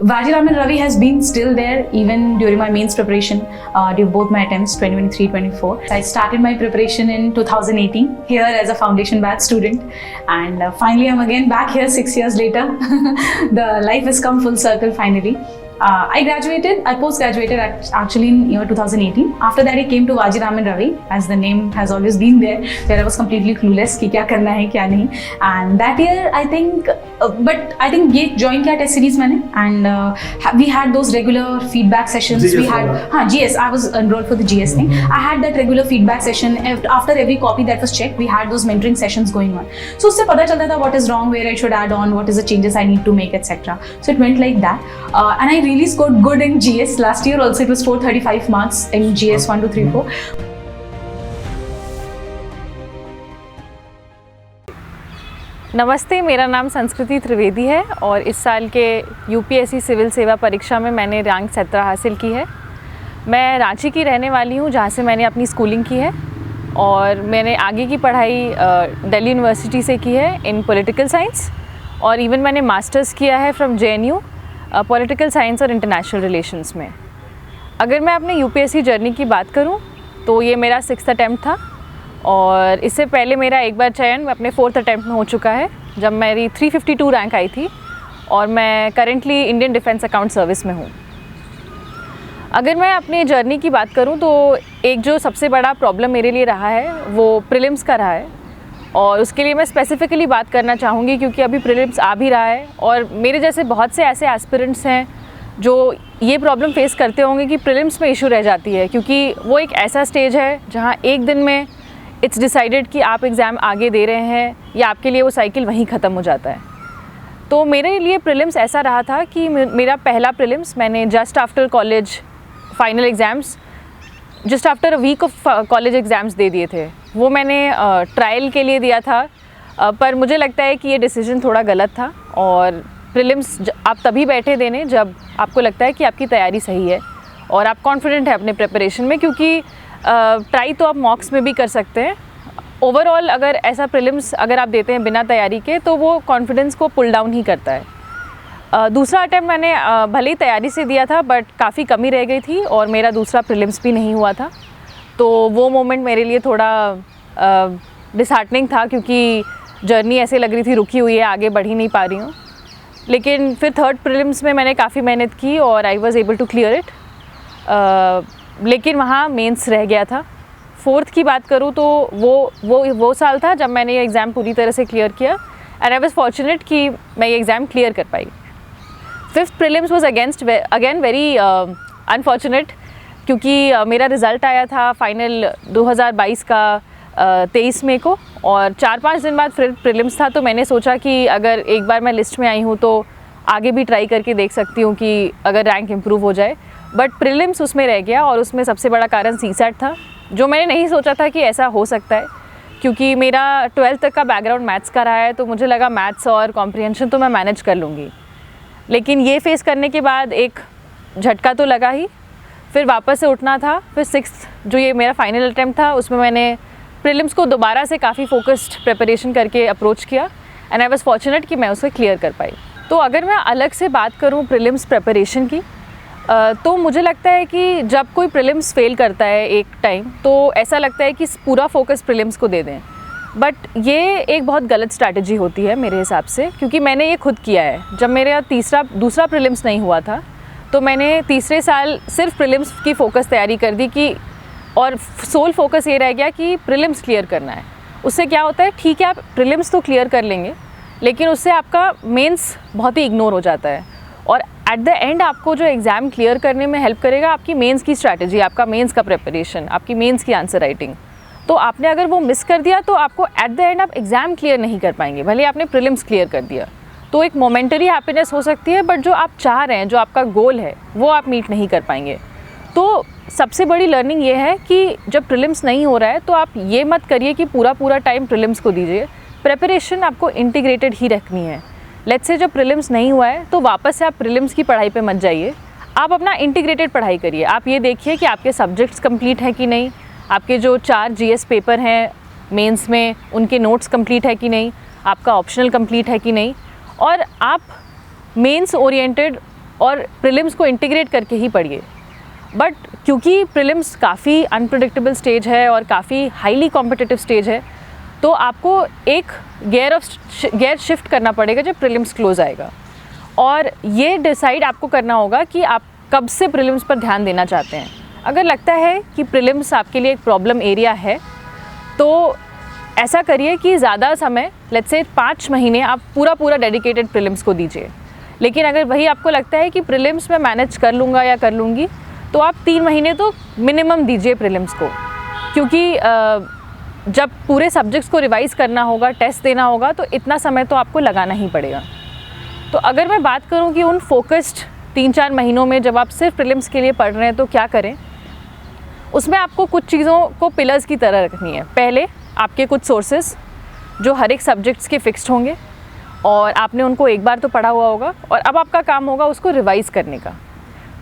Vajiraman Ravi has been still there even during my mains preparation, during both my attempts 2023-24. I started my preparation in 2018 here as a foundation batch student, and finally I'm again back here 6 years later. The life has come full circle finally. I post-graduated actually in year 2018. After that I came to Vajiraman Ravi, as the name has always been there, where I was completely clueless कि क्या करना है क्या नहीं. And that year I think ये join किया test series मैंने, and we had those regular feedback sessions. GS we had GS. I was enrolled for the GS thing. I had that regular feedback session after every copy that was checked. We had those mentoring sessions going on. So उससे पता चलता था what is wrong, where I should add on, what is the changes I need to make, etc. So it went like that, and I really scored good in GS last year. Also, it was 435 marks in GS 1, 2, 3, 4. नमस्ते, मेरा नाम संस्कृति त्रिवेदी है और इस साल के UPSC civil सेवा परीक्षा में मैंने रैंक 17 हासिल की है। मैं रांची की रहने वाली हूँ, जहाँ से मैंने अपनी स्कूलिंग की है, और मैंने आगे की पढ़ाई दिल्ली यूनिवर्सिटी से की है इन पॉलिटिकल साइंस, और इवन मैंने मास्टर्स किया है फ्रॉम JNU पॉलिटिकल साइंस और इंटरनेशनल रिलेशंस में। अगर मैं अपने यूपीएससी जर्नी की बात करूं तो ये मेरा 6th अटैम्प्ट था, और इससे पहले मेरा एक बार चयन अपने 4th अटैम्प्ट में हो चुका है, जब मेरी 352 रैंक आई थी, और मैं currently Indian defence account service में हूँ। अगर मैं अपनी जर्नी की बात करूँ तो एक जो सबसे बड़ा प्रॉब्लम मेरे लिए रहा है वो प्रीलिम्स का रहा है, और उसके लिए मैं स्पेसिफ़िकली बात करना चाहूँगी क्योंकि अभी प्रीलिम्स आ भी रहा है, और मेरे जैसे बहुत से ऐसे एस्पिरेंट्स हैं जो ये प्रॉब्लम फेस करते होंगे कि प्रीलिम्स में इशू रह जाती है, क्योंकि वो एक ऐसा स्टेज है जहाँ एक दिन में इट्स डिसाइडेड कि आप एग्ज़ाम आगे दे रहे हैं या आपके लिए वो साइकिल वहीं ख़त्म हो जाता है। तो मेरे लिए प्रीलिम्स ऐसा रहा था कि मेरा पहला प्रीलिम्स मैंने just after college final exams, just after a week of college exams दे दिए थे। वो मैंने ट्रायल के लिए दिया था, पर मुझे लगता है कि ये डिसीजन थोड़ा गलत था, और प्रीलिम्स आप तभी बैठे देने जब आपको लगता है कि आपकी तैयारी सही है और आप कॉन्फिडेंट हैं अपने प्रिपरेशन में, क्योंकि ट्राई तो आप मॉक्स में भी कर सकते हैं। ओवरऑल अगर ऐसा प्रीलिम्स अगर आप देते हैं बिना तैयारी के तो वो कॉन्फिडेंस को पुल डाउन ही करता है। दूसरा अटैम्प्ट मैंने भले ही तैयारी से दिया था, बट काफ़ी कमी रह गई थी और मेरा दूसरा प्रीलिम्स भी नहीं हुआ था, तो वो मोमेंट मेरे लिए थोड़ा डिसहार्टनिंग था, क्योंकि जर्नी ऐसे लग रही थी रुकी हुई है, आगे बढ़ ही नहीं पा रही हूँ। लेकिन फिर थर्ड प्रीलिम्स में मैंने काफ़ी मेहनत की और I was able to clear it, लेकिन वहाँ मेंस रह गया था। फोर्थ की बात करूँ तो वो साल था जब मैंने ये एग्ज़ाम पूरी तरह से क्लियर किया, एंड आई वॉज़ फॉर्चुनेट कि मैं ये एग्ज़ाम क्लियर कर पाई। Fifth prelims was again very unfortunate, क्योंकि मेरा रिज़ल्ट आया था फाइनल 2022 का 23 मई को, और 4-5 दिन बाद फिर प्रीलिम्स था। तो मैंने सोचा कि अगर एक बार मैं लिस्ट में आई हूँ तो आगे भी ट्राई करके देख सकती हूँ कि अगर रैंक इम्प्रूव हो जाए, बट प्रीलिम्स उसमें रह गया। और उसमें सबसे बड़ा कारण CSAT था, जो मैंने नहीं सोचा था कि ऐसा हो सकता है, क्योंकि मेरा 12th तक का बैकग्राउंड मैथ्स का रहा है, तो मुझे लगा मैथ्स और कॉम्प्रिहेंशन तो मैं मैनेज कर लूँगी। लेकिन ये फेस करने के बाद एक झटका तो लगा ही, फिर वापस से उठना था। फिर 6th जो ये मेरा फाइनल अटैम्प्ट था, उसमें मैंने प्रीलिम्स को दोबारा से काफ़ी फोकस्ड प्रिपरेशन करके अप्रोच किया, एंड आई वाज फॉर्चुनेट कि मैं उसे क्लियर कर पाई। तो अगर मैं अलग से बात करूँ प्रीलिम्स प्रिपरेशन की, तो मुझे लगता है कि जब कोई प्रीलिम्स फेल करता है एक टाइम, तो ऐसा लगता है कि पूरा फोकस प्रीलिम्स को दे दें, बट ये एक बहुत गलत स्ट्रैटेजी होती है मेरे हिसाब से, क्योंकि मैंने ये खुद किया है। जब मेरा दूसरा प्रीलिम्स नहीं हुआ था, तो मैंने तीसरे साल सिर्फ प्रीलिम्स की फ़ोकस तैयारी कर दी कि, और सोल फोकस ये रह गया कि प्रीलिम्स क्लियर करना है। उससे क्या होता है, ठीक है आप प्रीलिम्स तो क्लियर कर लेंगे, लेकिन उससे आपका मेंस बहुत ही इग्नोर हो जाता है, और एट द एंड आपको जो एग्ज़ाम क्लियर करने में हेल्प करेगा आपकी मेंस की स्ट्रैटेजी, आपका मेंस का प्रिपरेशन, आपकी मेंस की आंसर राइटिंग। तो आपने अगर वो मिस कर दिया तो आपको एट द एंड आप एग्ज़ाम क्लियर नहीं कर पाएंगे, भले आपने प्रीलिम्स क्लियर कर दिया। तो एक मोमेंटरी हैप्पीनेस हो सकती है, बट जो आप चाह रहे हैं, जो आपका गोल है, वो आप मीट नहीं कर पाएंगे। तो सबसे बड़ी लर्निंग ये है कि जब प्रीलिम्स नहीं हो रहा है तो आप ये मत करिए कि पूरा टाइम प्रीलिम्स को दीजिए। प्रिपरेशन आपको इंटीग्रेटेड ही रखनी है। लेट्स से जब प्रीलिम्स नहीं हुआ है तो वापस से आप प्रीलिम्स की पढ़ाई पे मत जाइए, आप अपना इंटीग्रेटेड पढ़ाई करिए। आप ये देखिए कि आपके सब्जेक्ट्स कंप्लीट हैं कि नहीं, आपके जो 4 GS पेपर हैं मेंस में उनके नोट्स कंप्लीट है कि नहीं, आपका ऑप्शनल कंप्लीट है कि नहीं, और आप मेंस ओरिएंटेड और प्रीलिम्स को इंटीग्रेट करके ही पढ़िए। बट क्योंकि प्रीलिम्स काफ़ी अनप्रेडिक्टेबल स्टेज है और काफ़ी हाईली कॉम्पिटिटिव स्टेज है, तो आपको एक गियर शिफ्ट करना पड़ेगा जब प्रीलिम्स क्लोज आएगा। और ये डिसाइड आपको करना होगा कि आप कब से प्रीलिम्स पर ध्यान देना चाहते हैं। अगर लगता है कि प्रीलिम्स आपके लिए एक प्रॉब्लम एरिया है, तो ऐसा करिए कि ज़्यादा समय, लेट्स से 5 महीने आप पूरा डेडिकेटेड प्रीलिम्स को दीजिए। लेकिन अगर वही आपको लगता है कि प्रीलिम्स में मैनेज कर लूँगा या कर लूँगी, तो आप 3 महीने तो मिनिमम दीजिए प्रीलिम्स को, क्योंकि जब पूरे सब्जेक्ट्स को रिवाइज़ करना होगा, टेस्ट देना होगा, तो इतना समय तो आपको लगाना ही पड़ेगा। तो अगर मैं बात करूं कि उन फोकस्ड 3-4 महीनों में जब आप सिर्फ प्रीलिम्स के लिए पढ़ रहे हैं तो क्या करें, उसमें आपको कुछ चीज़ों को पिलर्स की तरह रखनी है। पहले आपके कुछ सोर्सेज जो हर एक सब्जेक्ट्स के फिक्स्ड होंगे और आपने उनको एक बार तो पढ़ा हुआ होगा, और अब आपका काम होगा उसको रिवाइज़ करने का।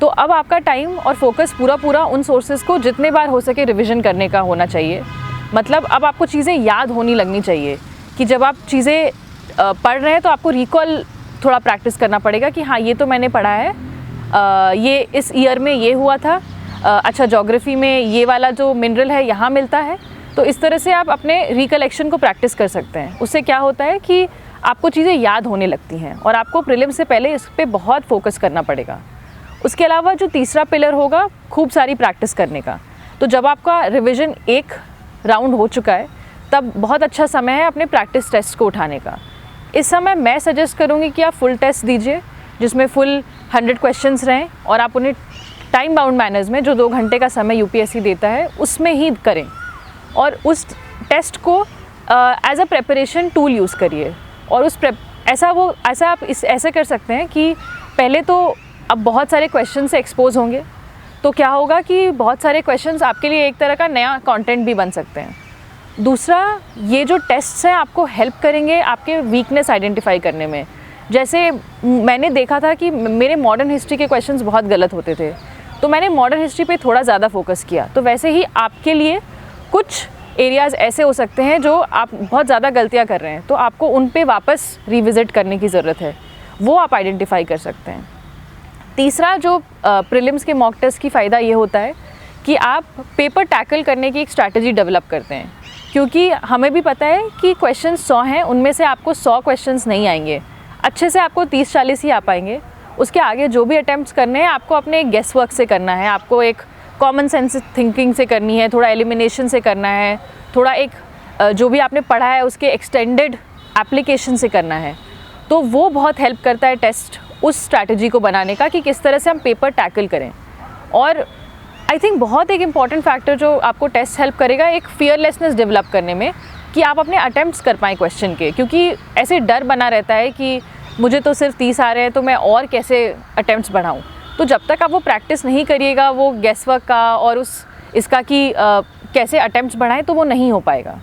तो अब आपका टाइम और फोकस पूरा उन सोर्सेज को जितने बार हो सके रिविज़न करने का होना चाहिए। मतलब अब आपको चीज़ें याद होनी लगनी चाहिए कि जब आप चीज़ें पढ़ रहे हैं तो आपको रिकॉल थोड़ा प्रैक्टिस करना पड़ेगा कि हाँ, ये तो मैंने पढ़ा है, ये इस ईयर में ये हुआ था, अच्छा ज्योग्राफी में ये वाला जो मिनरल है यहाँ मिलता है। तो इस तरह से आप अपने रिकलेक्शन को प्रैक्टिस कर सकते हैं। उससे क्या होता है कि आपको चीज़ें याद होने लगती हैं और आपको प्रीलिम्स से पहले इस पर बहुत फोकस करना पड़ेगा। उसके अलावा जो तीसरा पिलर होगा, खूब सारी प्रैक्टिस करने का। तो जब आपका रिविज़न एक राउंड हो चुका है, तब बहुत अच्छा समय है अपने प्रैक्टिस टेस्ट को उठाने का। इस समय मैं सजेस्ट करूँगी कि आप फुल टेस्ट दीजिए, जिसमें फुल 100 क्वेश्चंस रहें, और आप उन्हें टाइम बाउंड मैनर्स में, जो 2 घंटे का समय यूपीएससी देता है, उसमें ही करें। और उस टेस्ट को as a preparation tool use करिए। और ऐसा आप ऐसे कर सकते हैं कि पहले तो अब बहुत सारे क्वेश्चन से एक्सपोज होंगे, तो क्या होगा कि बहुत सारे क्वेश्चंस आपके लिए एक तरह का नया कंटेंट भी बन सकते हैं। दूसरा, ये जो टेस्ट्स हैं आपको हेल्प करेंगे आपके वीकनेस आइडेंटिफाई करने में। जैसे मैंने देखा था कि मेरे मॉडर्न हिस्ट्री के क्वेश्चंस बहुत गलत होते थे, तो मैंने मॉडर्न हिस्ट्री पे थोड़ा ज़्यादा फोकस किया। तो वैसे ही आपके लिए कुछ एरियाज़ ऐसे हो सकते हैं जो आप बहुत ज़्यादा गलतियाँ कर रहे हैं, तो आपको उन पे वापस रिविज़िट करने की ज़रूरत है, वो आप आइडेंटिफाई कर सकते हैं। तीसरा, जो प्रीलिम्स के मॉक टेस्ट की फ़ायदा ये होता है कि आप पेपर टैकल करने की एक स्ट्रैटेजी डेवलप करते हैं, क्योंकि हमें भी पता है कि क्वेश्चन 100 हैं, उनमें से आपको 100 क्वेश्चंस नहीं आएंगे, अच्छे से आपको 30-40 ही आ पाएंगे। उसके आगे जो भी अटैम्प्ट्स करने हैं आपको अपने गेस वर्क से करना है, आपको एक कॉमन सेंस थिंकिंग से करनी है, थोड़ा एलिमिनेशन से करना है, थोड़ा एक जो भी आपने पढ़ा है उसके एक्सटेंडेड एप्लीकेशन से करना है। तो वो बहुत हेल्प करता है टेस्ट उस स्ट्रैटेजी को बनाने का कि किस तरह से हम पेपर टैकल करें। और आई थिंक बहुत एक इम्पॉर्टेंट फैक्टर जो आपको टेस्ट हेल्प करेगा, एक फियरलेसनेस डेवलप करने में, कि आप अपने अटैम्प्ट्स कर पाएँ क्वेश्चन के। क्योंकि ऐसे डर बना रहता है कि मुझे तो सिर्फ 30 आ रहे हैं, तो मैं और कैसे अटैम्प्ट्स बढ़ाऊँ। तो जब तक आप वो प्रैक्टिस नहीं करिएगा, वो गेस वर्क का और इसका कि कैसे अटैम्प्ट्स बढ़ाएं, तो वो नहीं हो पाएगा।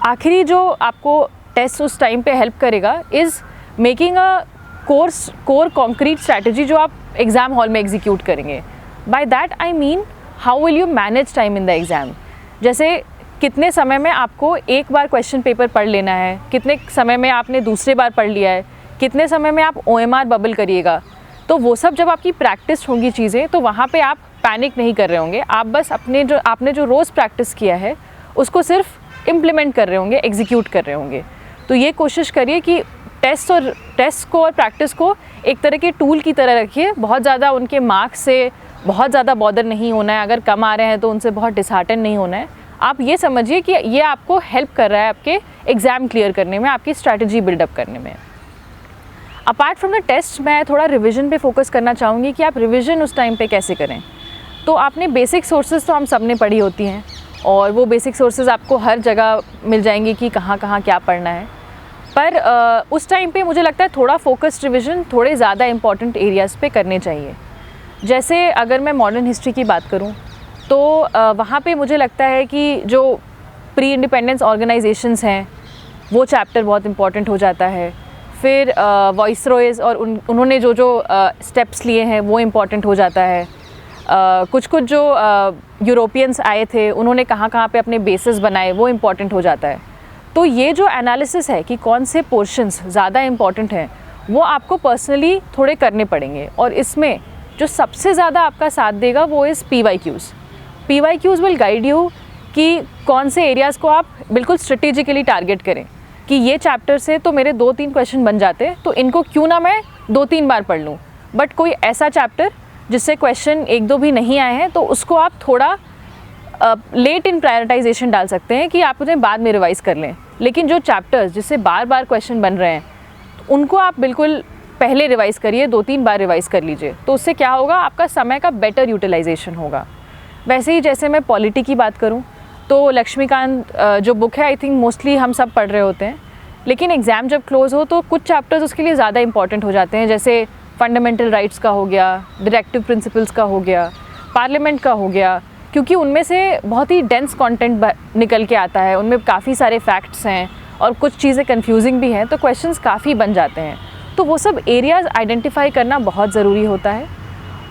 आखिरी जो आपको टेस्ट उस टाइम पे हेल्प करेगा is making a core concrete strategy जो आप एग्ज़ाम हॉल में एग्जीक्यूट करेंगे। By that I mean how will you manage time in the exam. जैसे कितने समय में आपको एक बार क्वेश्चन पेपर पढ़ लेना है, कितने समय में आपने दूसरे बार पढ़ लिया है, कितने समय में आप OMR बबल करिएगा। तो वो सब जब आपकी प्रैक्टिस होंगी चीज़ें, तो वहाँ पे आप पैनिक नहीं कर रहे होंगे, आप बस आपने जो रोज़ प्रैक्टिस किया है उसको सिर्फ इम्प्लीमेंट कर रहे होंगे, एग्जीक्यूट कर रहे होंगे। तो ये कोशिश करिए कि टेस्ट को और प्रैक्टिस को एक तरह के टूल की तरह रखिए। बहुत ज़्यादा उनके मार्क्स से बहुत ज़्यादा बॉदर नहीं होना है, अगर कम आ रहे हैं तो उनसे बहुत डिसहार्टन नहीं होना है। आप ये समझिए कि ये आपको हेल्प कर रहा है आपके एग्ज़ाम क्लियर करने में, आपकी स्ट्रैटेजी बिल्डअप करने में। अपार्ट फ्रॉम द टेस्ट, मैं थोड़ा रिविज़न पे फोकस करना चाहूँगी कि आप रिविज़न उस टाइम पे कैसे करें। तो आपने बेसिक सोर्सेज तो हम सब ने पढ़ी होती हैं, और वो बेसिक सोर्सेज आपको हर जगह मिल जाएंगी कि कहाँ कहाँ क्या पढ़ना है। पर उस टाइम पे मुझे लगता है थोड़ा फोकस्ड रिविज़न थोड़े ज़्यादा इंपॉर्टेंट एरियाज़ पे करने चाहिए। जैसे अगर मैं मॉडर्न हिस्ट्री की बात करूँ, तो वहाँ पे मुझे लगता है कि जो प्री इंडिपेंडेंस ऑर्गेनाइजेशंस हैं, वो चैप्टर बहुत इंपॉर्टेंट हो जाता है। फिर वॉइसरॉयज़ और उन्होंने जो स्टेप्स लिए हैं वो इम्पॉर्टेंट हो जाता है। कुछ जो यूरोपियंस आए थे, उन्होंने कहाँ कहाँ पे अपने बेसेस बनाए, वो इम्पॉर्टेंट हो जाता है। तो ये जो एनालिसिस है कि कौन से पोर्शंस ज़्यादा इम्पॉर्टेंट हैं, वो आपको पर्सनली थोड़े करने पड़ेंगे। और इसमें जो सबसे ज़्यादा आपका साथ देगा वो is PYQs। PYQs will guide you कि कौन से एरियाज़ को आप बिल्कुल स्ट्रेटेजिकली टारगेट करें कि ये चैप्टर से तो मेरे 2-3 क्वेश्चन बन जाते हैं, तो इनको क्यों ना मैं 2-3 बार पढ़ लूँ। बट कोई ऐसा चैप्टर जिससे क्वेश्चन 1-2 भी नहीं आए हैं, तो उसको आप थोड़ा लेट इन प्रायोरिटाइजेशन डाल सकते हैं कि आप उन्हें बाद में रिवाइज़ कर लें। लेकिन जो चैप्टर्स जिससे बार बार क्वेश्चन बन रहे हैं, उनको आप बिल्कुल पहले रिवाइज़ करिए, 2-3 बार रिवाइज़ कर लीजिए। तो उससे क्या होगा, आपका समय का बेटर यूटिलाइजेशन होगा। वैसे ही जैसे मैं पॉलिटी की बात करूँ तो लक्ष्मीकांत जो बुक है, आई थिंक मोस्टली हम सब पढ़ रहे होते हैं, लेकिन एग्ज़ाम जब क्लोज़ हो तो कुछ चैप्टर्स उसके लिए ज़्यादा इंपॉर्टेंट हो जाते हैं। जैसे फंडामेंटल राइट्स का हो गया, डायरेक्टिव प्रिंसिपल्स का हो गया, पार्लियामेंट का हो गया, क्योंकि उनमें से बहुत ही डेंस कंटेंट निकल के आता है। उनमें काफ़ी सारे फैक्ट्स हैं और कुछ चीज़ें कंफ्यूजिंग भी हैं, तो क्वेश्चंस काफ़ी बन जाते हैं। तो वो सब एरियाज़ आइडेंटिफाई करना बहुत ज़रूरी होता है।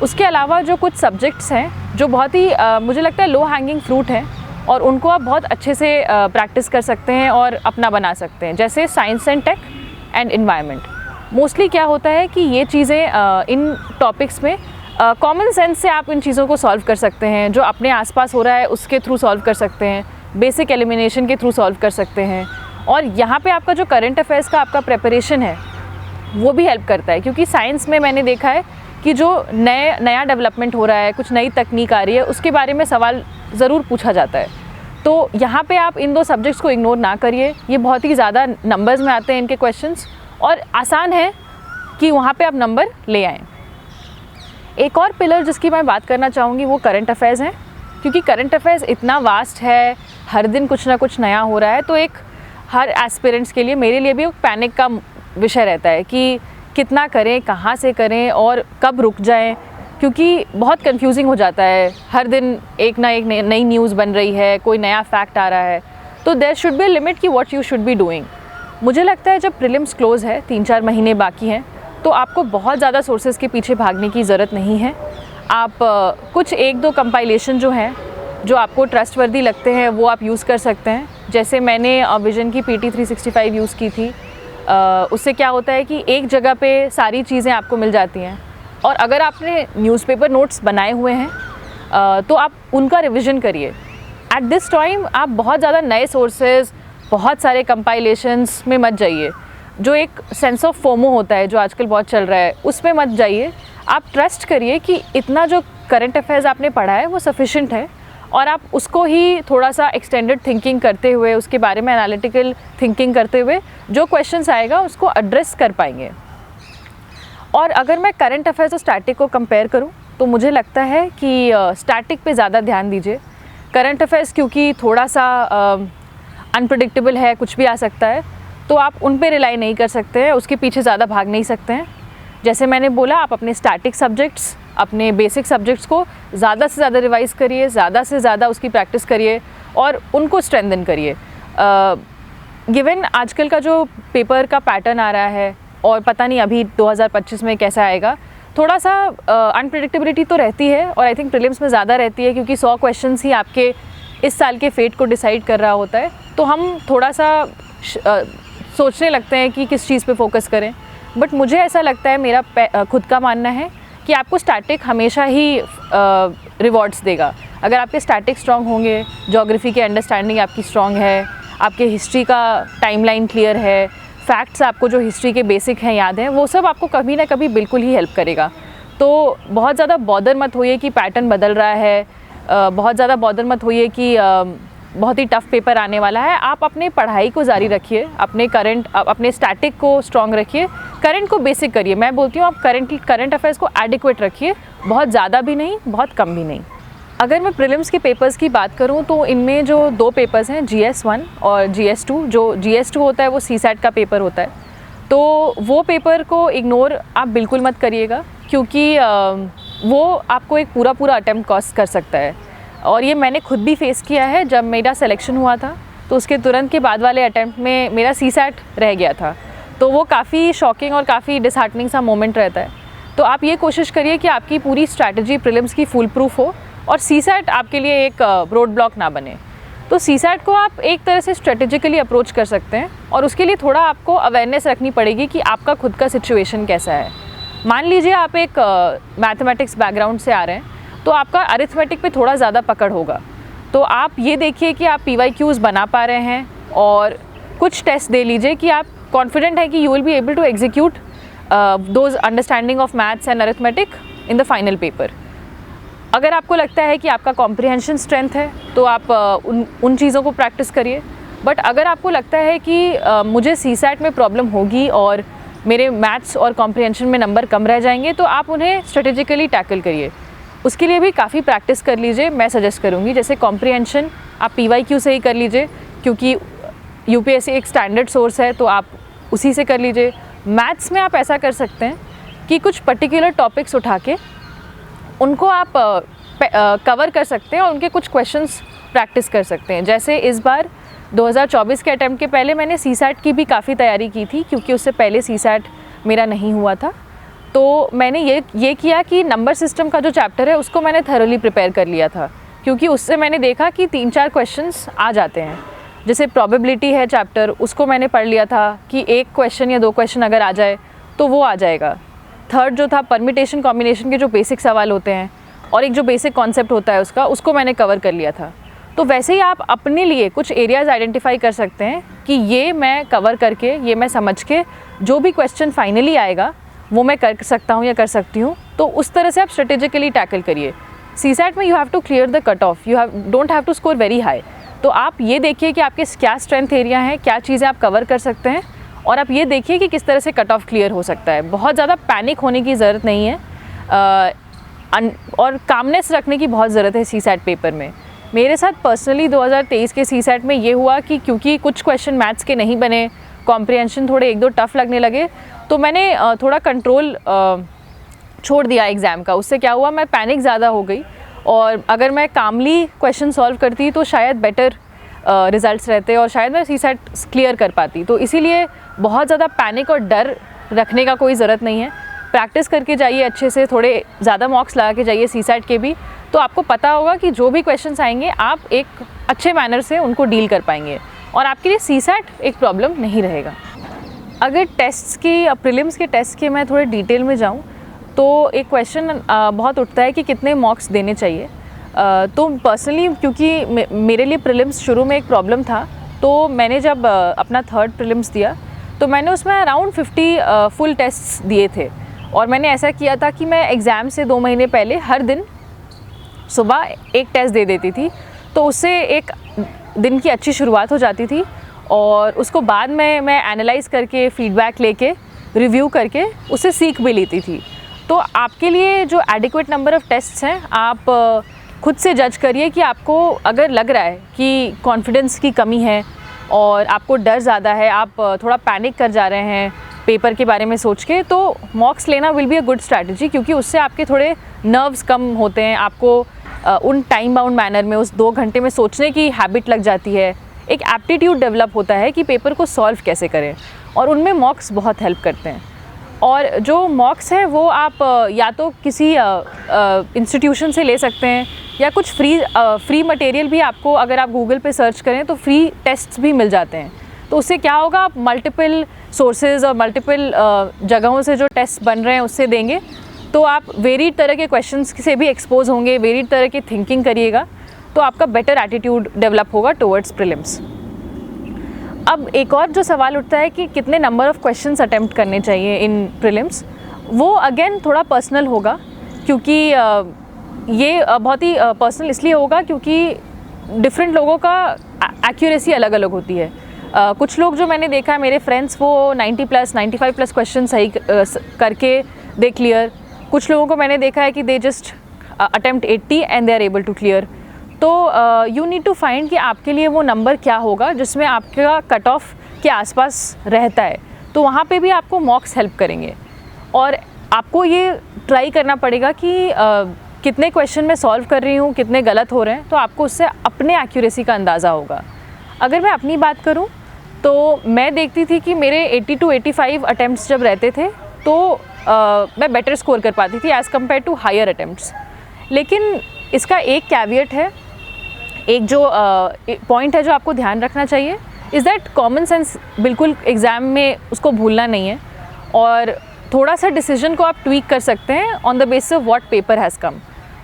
उसके अलावा जो कुछ सब्जेक्ट्स हैं जो बहुत ही मुझे लगता है लो हैंगिंग फ्रूट हैं और उनको आप बहुत अच्छे से प्रैक्टिस कर सकते हैं और अपना बना सकते हैं, जैसे science and tech and environment. Mostly क्या होता है कि ये चीज़ें इन टॉपिक्स में कॉमन सेंस से आप इन चीज़ों को सॉल्व कर सकते हैं। जो अपने आसपास हो रहा है उसके थ्रू सॉल्व कर सकते हैं, बेसिक एलिमिनेशन के थ्रू सॉल्व कर सकते हैं। और यहाँ पे आपका जो करंट अफेयर्स का आपका प्रिपरेशन है वो भी हेल्प करता है, क्योंकि साइंस में मैंने देखा है कि जो नया डेवलपमेंट हो रहा है, कुछ नई तकनीक आ रही है, उसके बारे में सवाल ज़रूर पूछा जाता है। तो यहाँ पे आप इन 2 सब्जेक्ट्स को इग्नोर ना करिए। ये बहुत ही ज़्यादा नंबर्स में आते हैं इनके क्वेश्चंस, और आसान है कि वहाँ पे आप नंबर ले आएँ। एक और पिलर जिसकी मैं बात करना चाहूँगी वो करंट अफेयर्स हैं, क्योंकि करंट अफेयर्स इतना वास्ट है, हर दिन कुछ ना कुछ नया हो रहा है। तो एक हर एस्पिरेंट्स के लिए, मेरे लिए भी एक पैनिक का विषय रहता है कि कितना करें, कहाँ से करें और कब रुक जाएं, क्योंकि बहुत कंफ्यूजिंग हो जाता है। हर दिन एक ना एक नई न्यूज़ बन रही है, कोई नया फैक्ट आ रहा है। तो there should be a limit कि what you should be doing. मुझे लगता है जब प्रीलिम्स क्लोज़ है, 3-4 महीने बाकी हैं, तो आपको बहुत ज़्यादा सोर्सेज़ के पीछे भागने की ज़रूरत नहीं है। आप कुछ 1-2 कंपाइलेशन जो हैं, जो आपको ट्रस्टवर्दी लगते हैं, वो आप यूज़ कर सकते हैं। जैसे मैंने विजन की PT 365 यूज़ की थी। उससे क्या होता है कि एक जगह पे सारी चीज़ें आपको मिल जाती हैं, और अगर आपने न्यूज़पेपर नोट्स बनाए हुए हैं तो आप उनका रिवीजन करिए। एट दिस टाइम आप बहुत ज़्यादा नए सोर्सेज, बहुत सारे कंपाइलेशंस में मत जाइए। जो एक सेंस ऑफ फोमो होता है जो आजकल बहुत चल रहा है, उसमें मत जाइए। आप ट्रस्ट करिए कि इतना जो करंट अफेयर्स आपने पढ़ा है वो सफिशिएंट है, और आप उसको ही थोड़ा सा एक्सटेंडेड थिंकिंग करते हुए, उसके बारे में एनालिटिकल थिंकिंग करते हुए जो क्वेश्चंस आएगा उसको एड्रेस कर पाएंगे। और अगर मैं करंट अफेयर्स और स्टैटिक को कंपेयर करूं तो मुझे लगता है कि स्टैटिक पे ज़्यादा ध्यान दीजिए। करंट अफेयर्स क्योंकि थोड़ा सा अनप्रेडिक्टेबल है, कुछ भी आ सकता है, तो आप उन पे रिलाई नहीं कर सकते हैं, उसके पीछे ज़्यादा भाग नहीं सकते हैं। जैसे मैंने बोला, आप अपने स्टैटिक सब्जेक्ट्स, अपने बेसिक सब्जेक्ट्स को ज़्यादा से ज़्यादा रिवाइज़ करिए, ज़्यादा से ज़्यादा उसकी प्रैक्टिस करिए और उनको स्ट्रेंथन करिए। गिवन आजकल का जो पेपर का पैटर्न आ रहा है, और पता नहीं अभी 2025 में कैसा आएगा, थोड़ा सा अनप्रेडिक्टेबिलिटी तो रहती है, और आई थिंक प्रीलिम्स में ज़्यादा रहती है, क्योंकि 100 क्वेश्चंस ही आपके इस साल के फेट को डिसाइड कर रहा होता है। तो हम थोड़ा सा सोचने लगते हैं कि किस चीज़ पे फोकस करें। बट मुझे ऐसा लगता है, मेरा खुद का मानना है कि आपको स्टैटिक हमेशा ही रिवॉर्ड्स देगा। अगर आपके स्टैटिक स्ट्रॉन्ग होंगे, ज्योग्राफी की अंडरस्टैंडिंग आपकी स्ट्रॉन्ग है, आपके हिस्ट्री का टाइमलाइन क्लियर है, फैक्ट्स आपको जो हिस्ट्री के बेसिक हैं याद हैं, वो सब आपको कभी ना कभी बिल्कुल ही हेल्प करेगा। तो बहुत ज़्यादा बॉदर मत होइए कि पैटर्न बदल रहा है, बहुत ज़्यादा बॉदर मत होइए कि बहुत ही टफ़ पेपर आने वाला है। आप अपने पढ़ाई को जारी रखिए, अपने स्टैटिक को स्ट्रॉन्ग रखिए, करंट को बेसिक करिए। मैं बोलती हूँ आप करंट अफेयर्स को एडिक्वेट रखिए, बहुत ज़्यादा भी नहीं, बहुत कम भी नहीं। अगर मैं प्रीलिम्स के पेपर्स की बात करूं तो इनमें जो 2 पेपर्स हैं, GS1 और GS2, जो GS2 होता है वो CSAT का पेपर होता है, तो वो पेपर को इग्नोर आप बिल्कुल मत करिएगा, क्योंकि वो आपको एक पूरा अटेम्प्ट कॉस्ट कर सकता है। और ये मैंने खुद भी फेस किया है। जब मेरा सिलेक्शन हुआ था तो उसके तुरंत के बाद वाले अटेम्प्ट में मेरा CSAT रह गया था, तो वो काफ़ी शॉकिंग और काफ़ी डिसहार्टनिंग सा मोमेंट रहता है। तो आप ये कोशिश करिए कि आपकी पूरी स्ट्रैटेजी प्रीलिम्स की फुल प्रूफ हो और CSAT आपके लिए एक रोड ब्लॉक ना बने। तो सीसैट को आप एक तरह से स्ट्रेटेजिकली अप्रोच कर सकते हैं और उसके लिए थोड़ा आपको अवेयरनेस रखनी पड़ेगी कि आपका खुद का सिचुएशन कैसा है। मान लीजिए आप एक मैथमेटिक्स बैकग्राउंड से आ रहे हैं तो आपका अरिथमेटिक पे थोड़ा ज़्यादा पकड़ होगा, तो आप ये देखिए कि आप PYQs बना पा रहे हैं और कुछ टेस्ट दे लीजिए कि आप कॉन्फिडेंट है कि you will be able to execute those understanding of maths and arithmetic in the final paper. अगर आपको लगता है कि आपका कॉम्प्रिहेंशन स्ट्रेंथ है तो आप उन चीज़ों को प्रैक्टिस करिए। बट अगर आपको लगता है कि मुझे सीसैट में प्रॉब्लम होगी और मेरे मैथ्स और कॉम्प्रिहेंशन में नंबर कम रह जाएंगे, तो आप उन्हें स्ट्रेटेजिकली टैकल करिए। उसके लिए भी काफ़ी प्रैक्टिस कर लीजिए, मैं सजेस्ट करूँगी। जैसे कॉम्प्रिहेंशन आप PYQ से ही कर लीजिए, क्योंकि UPSC एक स्टैंडर्ड सोर्स है, तो आप उसी से कर लीजिए। मैथ्स में आप ऐसा कर सकते हैं कि कुछ पर्टिकुलर टॉपिक्स उठा के उनको आप कवर कर सकते हैं और उनके कुछ क्वेश्चंस प्रैक्टिस कर सकते हैं। जैसे इस बार 2024 के अटैम्प्ट के पहले मैंने सीसैट की भी काफ़ी तैयारी की थी, क्योंकि उससे पहले सीसैट मेरा नहीं हुआ था। तो मैंने ये किया कि नंबर सिस्टम का जो चैप्टर है उसको मैंने थरोली प्रिपेयर कर लिया था, क्योंकि उससे मैंने देखा कि 3-4 क्वेश्चंस आ जाते हैं। जैसे प्रोबेबिलिटी है चैप्टर, उसको मैंने पढ़ लिया था कि 1 क्वेश्चन या 2 क्वेश्चन अगर आ जाए तो वो आ जाएगा। थर्ड जो था परमिटेशन कॉम्बिनेशन के जो बेसिक सवाल होते हैं और एक जो बेसिक कॉन्सेप्ट होता है उसको मैंने कवर कर लिया था। तो वैसे ही आप अपने लिए कुछ एरियाज़ आइडेंटिफाई कर सकते हैं कि ये मैं कवर करके, ये मैं समझ के जो भी क्वेश्चन फाइनली आएगा वो मैं कर सकता हूँ या कर सकती हूँ। तो उस तरह से आप स्ट्रेटेजिकली टैकल करिए। सीसैट में you have to clear the cut off, don't have to score very high. तो आप ये देखिए कि आपके क्या स्ट्रेंथ एरिया हैं, क्या चीज़ें आप कवर कर सकते हैं, और आप ये देखिए कि किस तरह से कट ऑफ क्लियर हो सकता है। बहुत ज़्यादा पैनिक होने की ज़रूरत नहीं है और कामनेस रखने की बहुत ज़रूरत है सीसैट पेपर में। मेरे साथ पर्सनली 2023 के सीसैट में ये हुआ कि क्योंकि कुछ क्वेश्चन मैथ्स के नहीं बने, कॉम्प्रिहेंशन थोड़े 1-2 टफ लगने लगे, तो मैंने थोड़ा कंट्रोल छोड़ दिया एग्ज़ाम का। उससे क्या हुआ, मैं पैनिक ज़्यादा हो गई, और अगर मैं कामली क्वेश्चन सॉल्व करती तो शायद बेटर रिज़ल्ट्स रहते और शायद मैं सीसैट क्लियर कर पाती। तो इसीलिए बहुत ज़्यादा पैनिक और डर रखने का कोई ज़रूरत नहीं है। प्रैक्टिस करके जाइए अच्छे से, थोड़े ज़्यादा मॉक्स लगा के जाइए सीसैट के भी, तो आपको पता होगा कि जो भी क्वेश्चंस आएंगे आप एक अच्छे मैनर से उनको डील कर पाएंगे और आपके लिए सीसैट एक प्रॉब्लम नहीं रहेगा। अगर टेस्ट्स की, प्रीलिम्स के टेस्ट के मैं थोड़े डिटेल में जाऊँ तो एक क्वेश्चन बहुत उठता है कि कितने मॉक्स देने चाहिए। तो पर्सनली क्योंकि मेरे लिए प्रीलिम्स शुरू में एक प्रॉब्लम था, तो मैंने जब अपना 3rd प्रीलिम्स दिया तो मैंने उसमें अराउंड 50 फुल टेस्ट्स दिए थे। और मैंने ऐसा किया था कि मैं एग्ज़ाम से 2 महीने पहले हर दिन सुबह एक टेस्ट दे देती थी, तो उससे एक दिन की अच्छी शुरुआत हो जाती थी और उसको बाद में मैं एनालाइज़ करके, फीडबैक लेके, रिव्यू करके उससे सीख भी लेती थी। तो आपके लिए जो एडिक्वेट नंबर ऑफ़ टेस्ट्स हैं, आप खुद से जज करिए कि आपको अगर लग रहा है कि कॉन्फिडेंस की कमी है और आपको डर ज़्यादा है, आप थोड़ा पैनिक कर जा रहे हैं पेपर के बारे में सोच के, तो मॉक्स लेना will be a good strategy, क्योंकि उससे आपके थोड़े नर्व्स कम होते हैं। आपको उन टाइम बाउंड मैनर में उस 2 घंटे में सोचने की हैबिट लग जाती है, एक एप्टीट्यूड डेवलप होता है कि पेपर को सॉल्व कैसे करें, और उनमें मॉक्स बहुत हेल्प करते हैं। और जो मॉक्स है वो आप या तो किसी इंस्टीट्यूशन से ले सकते हैं या कुछ फ्री मटेरियल भी आपको, अगर आप गूगल पे सर्च करें तो फ्री टेस्ट्स भी मिल जाते हैं। तो उससे क्या होगा, आप मल्टीपल सोर्सेज और मल्टीपल जगहों से जो टेस्ट बन रहे हैं उससे देंगे, तो आप वेरीड तरह के क्वेश्चंस से भी एक्सपोज होंगे, वेरीड तरह की थिंकिंग करिएगा, तो आपका बेटर एटीट्यूड डेवलप होगा टुवर्ड्स प्रीलिम्स। अब एक और जो सवाल उठता है कि कितने नंबर ऑफ़ क्वेश्चंस अटेम्प्ट करने चाहिए इन प्रीलिम्स, वो अगेन थोड़ा पर्सनल होगा, क्योंकि ये बहुत ही पर्सनल इसलिए होगा क्योंकि डिफरेंट लोगों का एक्यूरेसी अलग अलग होती है। कुछ लोग जो मैंने देखा है, मेरे फ्रेंड्स, वो 90+, 95+ क्वेश्चन सही करके दे क्लियर। कुछ लोगों को मैंने देखा है कि they just attempt 80 and they are able to clear. तो यू नीड टू फाइंड कि आपके लिए वो नंबर क्या होगा जिसमें आपका कट ऑफ के आसपास रहता है, तो वहाँ पे भी आपको मॉक्स हेल्प करेंगे। और आपको ये ट्राई करना पड़ेगा कि कितने क्वेश्चन मैं सॉल्व कर रही हूँ, कितने गलत हो रहे हैं, तो आपको उससे अपने एक्यूरेसी का अंदाज़ा होगा। अगर मैं अपनी बात करूँ तो मैं देखती थी कि मेरे 80 to 85 अटैम्प्ट्स जब रहते थे तो मैं बेटर स्कोर कर पाती थी as compare to higher attempts. लेकिन इसका एक कैविएट है एक जो पॉइंट है जो आपको ध्यान रखना चाहिए इज़ दैट कॉमन सेंस बिल्कुल एग्ज़ाम में उसको भूलना नहीं है, और थोड़ा सा डिसीजन को आप ट्वीक कर सकते हैं on the basis of what paper has come.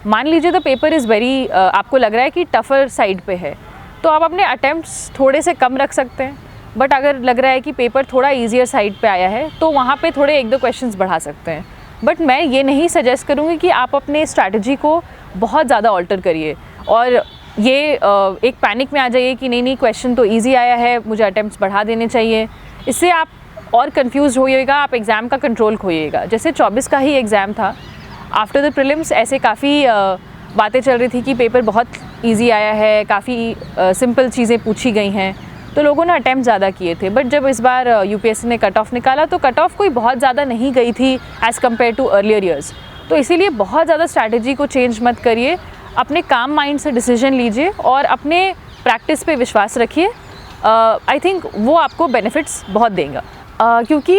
मान लीजिए द पेपर इज़ वेरी आपको लग रहा है कि टफ़र साइड पे है, तो आप अपने अटैम्प्ट्स थोड़े से कम रख सकते हैं, बट अगर लग रहा है कि पेपर थोड़ा ईजियर साइड पे आया है तो वहाँ पे थोड़े 1-2 क्वेश्चंस बढ़ा सकते हैं। बट मैं ये नहीं सजेस्ट करूँगी कि आप अपने स्ट्रैटेजी को बहुत ज़्यादा ऑल्टर करिए और ये एक पैनिक में आ जाइए कि नहीं क्वेश्चन तो ईजी आया है, मुझे अटैम्प्ट्स बढ़ा देने चाहिए। इससे आप और कंफ्यूज होइएगा, आप एग्ज़ाम का कंट्रोल खोइएगा। जैसे 24 का ही एग्ज़ाम था, आफ्टर द प्रीलिम्स ऐसे काफ़ी बातें चल रही थी कि पेपर बहुत ईजी आया है, काफ़ी सिंपल चीज़ें पूछी गई हैं, तो लोगों ने अटैम्प्ट ज़्यादा किए थे। बट जब इस बार यूपीएससी ने कट ऑफ निकाला तो कट ऑफ कोई बहुत ज़्यादा नहीं गई थी as compare to earlier years. तो इसीलिए बहुत ज़्यादा स्ट्रैटेजी को चेंज मत करिए, अपने काम माइंड से डिसीजन लीजिए और अपने प्रैक्टिस पे विश्वास रखिए। आई थिंक वो आपको बेनिफिट्स बहुत देगा। क्योंकि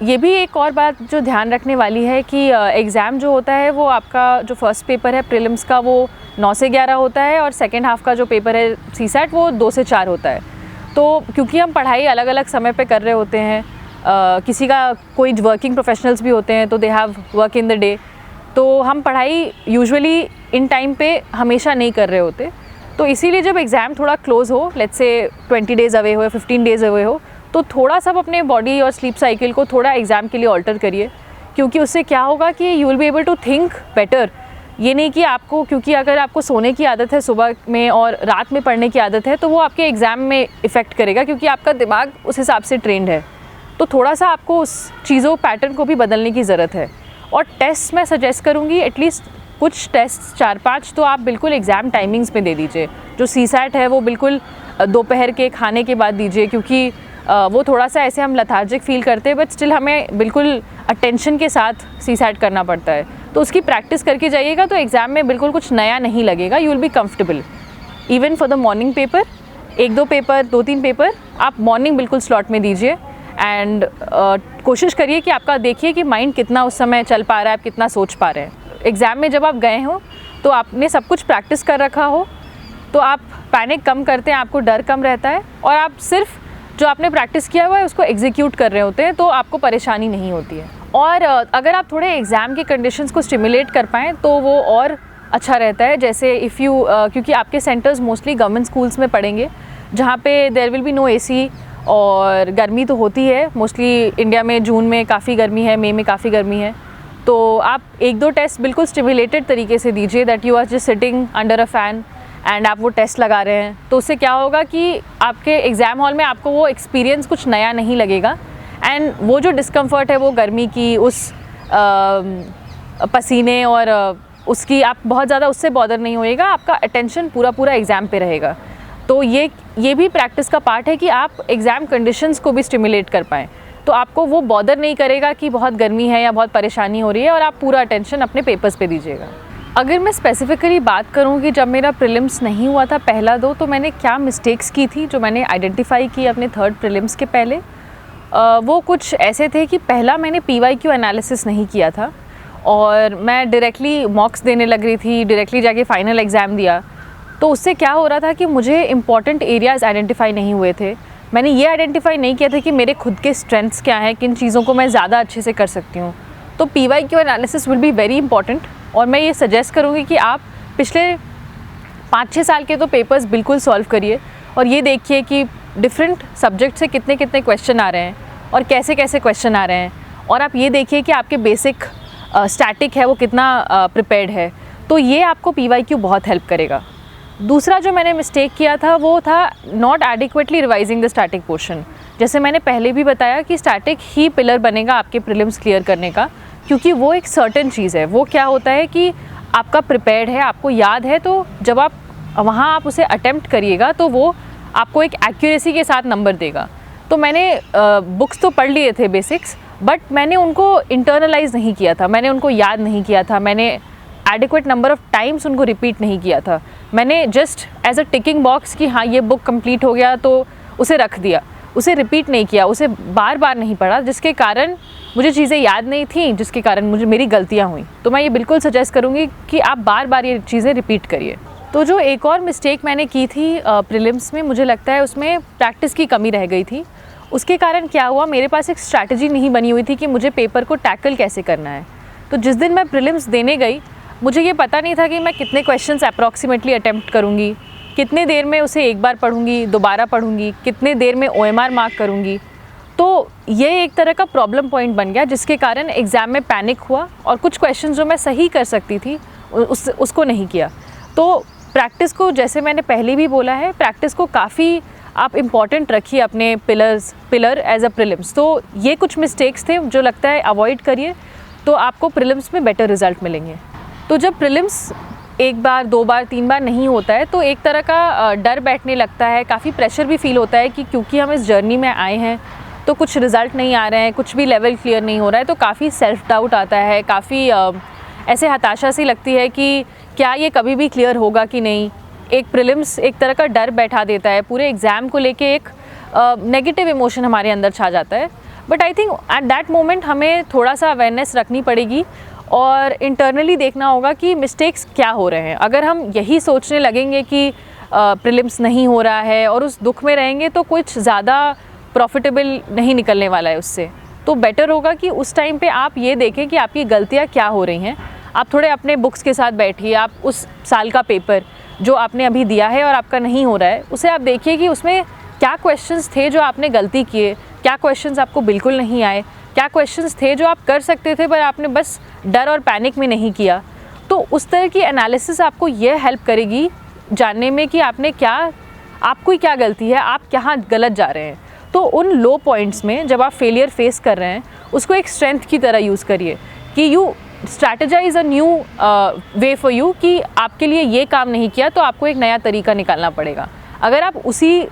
ये भी एक और बात जो ध्यान रखने वाली है कि एग्ज़ाम जो होता है वो आपका जो फर्स्ट पेपर है प्रीलिम्स का वो 9 से 11 होता है, और सेकेंड हाफ़ का जो पेपर है सीसैट वो 2 से 4 होता है। तो क्योंकि हम पढ़ाई अलग अलग समय पे कर रहे होते हैं, किसी का कोई वर्किंग प्रोफेशनल्स भी होते हैं तो they have work in the day, तो हम पढ़ाई यूजुअली इन टाइम पे हमेशा नहीं कर रहे होते। तो इसीलिए जब एग्ज़ाम थोड़ा क्लोज़ हो, लेट्स से 20 डेज़ अवे हो या 15 डेज़ अवे हो, तो थोड़ा सा अपने बॉडी और स्लीप साइकिल को थोड़ा एग्ज़ाम के लिए ऑल्टर करिए, क्योंकि उससे क्या होगा कि you will be able to think better. ये नहीं कि आपको, क्योंकि अगर आपको सोने की आदत है सुबह में और रात में पढ़ने की आदत है तो वो आपके एग्ज़ाम में इफ़ेक्ट करेगा, क्योंकि आपका दिमाग उस हिसाब से ट्रेंड है। तो थोड़ा सा आपको उस चीज़ों पैटर्न को भी बदलने की ज़रूरत है। और टेस्ट मैं सजेस्ट करूँगी, एटलीस्ट कुछ टेस्ट 4-5 तो आप बिल्कुल एग्ज़ाम टाइमिंग्स में दे दीजिए। जो सीसैट है वो बिल्कुल दोपहर के खाने के बाद दीजिए, क्योंकि वो थोड़ा सा ऐसे हम लेथार्जिक फील करते हैं, बट स्टिल हमें बिल्कुल अटेंशन के साथ सीसैट करना पड़ता है। तो उसकी प्रैक्टिस करके जाइएगा तो एग्ज़ाम में बिल्कुल कुछ नया नहीं लगेगा, you will be comfortable. Even for the morning paper, 1-2 paper, 2-3 paper आप मॉर्निंग बिल्कुल स्लॉट में दीजिए। एंड कोशिश करिए कि आपका देखिए कि माइंड कितना उस समय चल पा रहा है, आप कितना सोच पा रहे हैं। एग्ज़ाम में जब आप गए हो तो आपने सब कुछ प्रैक्टिस कर रखा हो तो आप पैनिक कम करते हैं, आपको डर कम रहता है, और आप सिर्फ जो आपने प्रैक्टिस किया हुआ है उसको एग्जीक्यूट कर रहे होते हैं, तो आपको परेशानी नहीं होती है। और अगर आप थोड़े एग्ज़ाम के कंडीशंस को स्टिमुलेट कर पाएँ तो वो और अच्छा रहता है। जैसे इफ़ यू क्योंकि आपके सेंटर्स मोस्टली गवर्नमेंट स्कूल्स में पढ़ेंगे, जहाँ पे there will be no AC, और गर्मी तो होती है मोस्टली इंडिया में। जून में काफ़ी गर्मी है, मई में काफ़ी गर्मी है, तो आप 1-2 टेस्ट बिल्कुल स्टिमुलेटेड तरीके से दीजिए, that you are just sitting under a fan and आप वो टेस्ट लगा रहे हैं। तो उससे क्या होगा कि आपके एग्ज़ाम हॉल में आपको वो एक्सपीरियंस कुछ नया नहीं लगेगा, एंड वो जो डिस्कम्फर्ट है वो गर्मी की, उस पसीने और उसकी आप बहुत ज़्यादा उससे बॉदर नहीं होएगा, आपका अटेंशन पूरा एग्ज़ाम पे रहेगा। तो ये भी प्रैक्टिस का पार्ट है कि आप एग्ज़ाम कंडीशंस को भी स्टिमुलेट कर पाएँ, तो आपको वो बॉदर नहीं करेगा कि बहुत गर्मी है या बहुत परेशानी हो रही है, और आप पूरा अटेंशन अपने पेपर्स पे दीजिएगा। अगर मैं स्पेसिफ़िकली बात करूँ कि जब मेरा प्रीलिम्स नहीं हुआ था पहला 2, तो मैंने क्या मिस्टेक्स की थी जो मैंने आइडेंटिफाई की अपने 3rd प्रीलिम्स के पहले, वो कुछ ऐसे थे कि पहला मैंने PYQ एनालिसिस नहीं किया था और मैं डायरेक्टली मॉक्स देने लग रही थी, डायरेक्टली जाके फ़ाइनल एग्ज़ाम दिया। तो उससे क्या हो रहा था कि मुझे इंपॉर्टेंट एरियाज़ आइडेंटिफाई नहीं हुए थे। मैंने ये आइडेंटिफाई नहीं किया था कि मेरे खुद के स्ट्रेंथ्स क्या हैं, किन चीज़ों को मैं ज़्यादा अच्छे से कर सकती हूँ। तो PYQ analysis will be very important, और मैं ये सजेस्ट करूँगी कि आप पिछले 5-6 साल के तो पेपर्स बिल्कुल सॉल्व करिए, और ये देखिए कि डिफरेंट सब्जेक्ट से कितने क्वेश्चन आ रहे हैं और कैसे क्वेश्चन आ रहे हैं, और आप ये देखिए कि आपके बेसिक स्टैटिक है वो कितना प्रिपेयर्ड है। तो ये आपको PYQ बहुत हेल्प करेगा। दूसरा जो मैंने मिस्टेक किया था वो था not adequately revising the static portion. जैसे मैंने पहले भी बताया कि स्टैटिक ही पिलर बनेगा आपके प्रीलिम्स क्लियर करने का, क्योंकि वो एक सर्टेन चीज़ है। वो क्या होता है कि आपका प्रिपेयर्ड है, आपको याद है, तो जब आप वहाँ आप उसे अटेम्प्ट करिएगा तो वो आपको एक एक्यूरेसी के साथ नंबर देगा। तो मैंने बुक्स तो पढ़ लिए थे बेसिक्स, बट मैंने उनको इंटरनलाइज नहीं किया था, मैंने उनको याद नहीं किया था, मैंने एडिक्वेट नंबर ऑफ़ टाइम्स उनको रिपीट नहीं किया था। मैंने just as a ticking box कि हाँ ये बुक कंप्लीट हो गया तो उसे रख दिया, उसे रिपीट नहीं किया, उसे बार बार नहीं पढ़ा, जिसके कारण मुझे चीज़ें याद नहीं थी, जिसके कारण मेरी गलतियाँ हुई। तो मैं ये बिल्कुल सजेस्ट करूँगी कि आप बार बार ये चीज़ें रिपीट करिए। तो जो एक और मिस्टेक मैंने की थी प्रीलिम्स में, मुझे लगता है उसमें प्रैक्टिस की कमी रह गई थी। उसके कारण क्या हुआ, मेरे पास एक स्ट्रैटेजी नहीं बनी हुई थी कि मुझे पेपर को टैकल कैसे करना है। तो जिस दिन मैं प्रीलिम्स देने गई, मुझे ये पता नहीं था कि मैं कितने क्वेश्चंस अप्रॉक्सीमेटली अटैम्प्ट करूँगी, कितने देर में उसे एक बार पढ़ूँगी, दोबारा पढ़ूँगी, कितने देर में OMR मार्क करूँगी। तो ये एक तरह का प्रॉब्लम पॉइंट बन गया, जिसके कारण एग्ज़ाम में पैनिक हुआ और कुछ क्वेश्चन जो मैं सही कर सकती थी उसको नहीं किया। तो प्रैक्टिस को, जैसे मैंने पहले भी बोला है, प्रैक्टिस को काफ़ी आप इम्पॉर्टेंट रखिए अपने पिलर एज अ प्रीलिम्स। तो ये कुछ मिस्टेक्स थे जो लगता है अवॉइड करिए, तो आपको प्रीलिम्स में बेटर रिजल्ट मिलेंगे। तो जब प्रीलिम्स एक बार, दो बार, तीन बार नहीं होता है तो एक तरह का डर बैठने लगता है, काफ़ी प्रेशर भी फील होता है कि क्योंकि हम इस जर्नी में आए हैं तो कुछ रिज़ल्ट नहीं आ रहे हैं, कुछ भी लेवल क्लियर नहीं हो रहा है, तो काफ़ी सेल्फ डाउट आता है, काफ़ी ऐसे हताशा सी लगती है कि क्या ये कभी भी क्लियर होगा कि नहीं। एक प्रीलिम्स एक तरह का डर बैठा देता है, पूरे एग्ज़ाम को लेके एक नेगेटिव इमोशन हमारे अंदर छा जाता है। But I think at that moment हमें थोड़ा सा अवेयरनेस रखनी पड़ेगी और इंटरनली देखना होगा कि मिस्टेक्स क्या हो रहे हैं। अगर हम यही सोचने लगेंगे कि प्रीलिम्स नहीं हो रहा है और उस दुख में रहेंगे तो कुछ ज़्यादा प्रॉफिटेबल नहीं निकलने वाला है उससे। तो बेटर होगा कि उस टाइम पे आप ये देखें कि आपकी गलतियाँ क्या हो रही हैं। आप थोड़े अपने बुक्स के साथ बैठिए, आप उस साल का पेपर जो आपने अभी दिया है और आपका नहीं हो रहा है, उसे आप देखिए कि उसमें क्या क्वेश्चंस थे जो आपने गलती किए, क्या क्वेश्चंस आपको बिल्कुल नहीं आए, क्या क्वेश्चंस थे जो आप कर सकते थे पर आपने बस डर और पैनिक में नहीं किया। तो उस तरह की एनालिसिस आपको ये हेल्प करेगी जानने में कि आपने आपकी क्या गलती है, आप कहाँ गलत जा रहे हैं। तो उन लो पॉइंट्स में जब आप फेलियर फेस कर रहे हैं, उसको एक स्ट्रेंथ की तरह यूज़ करिए कि you strategise a new way for you, कि आपके लिए ये काम नहीं किया तो आपको एक नया तरीका निकालना पड़ेगा। अगर आप उसी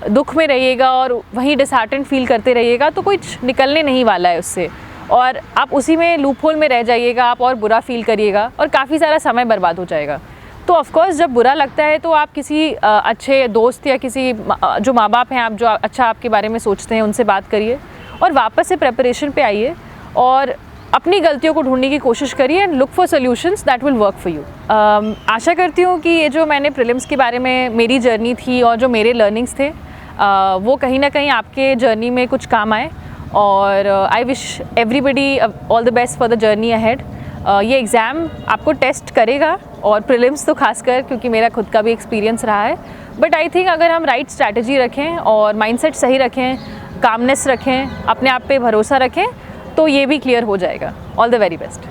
दुख में रहिएगा और वहीं डिसहार्टेंड फील करते रहिएगा तो कुछ निकलने नहीं वाला है उससे, और आप उसी में लूप होल में रह जाइएगा, आप और बुरा फील करिएगा और काफ़ी सारा समय बर्बाद हो जाएगा। तो ऑफकोर्स जब बुरा लगता है तो आप किसी अच्छे दोस्त या किसी जो माँ बाप हैं, आप जो अच्छा आपके बारे में सोचते हैं, उनसे बात करिए और वापस से प्रिपरेशन पे आइए और अपनी गलतियों को ढूंढने की कोशिश करिए and look for solutions that will work for you. आशा करती हूँ कि ये जो मैंने प्रीलिम्स के बारे में मेरी जर्नी थी और जो मेरे लर्निंग्स थे वो कहीं ना कहीं आपके जर्नी में कुछ काम आए, और I wish everybody all the best for the journey ahead. ये एग्ज़ाम आपको टेस्ट करेगा और प्रीलिम्स तो खासकर, क्योंकि मेरा खुद का भी एक्सपीरियंस रहा है। बट आई थिंक अगर हम राइट स्ट्रैटेजी रखें और माइंडसेट सही रखें, कामनेस रखें, अपने आप पे भरोसा रखें, तो ये भी क्लियर हो जाएगा। All the very best.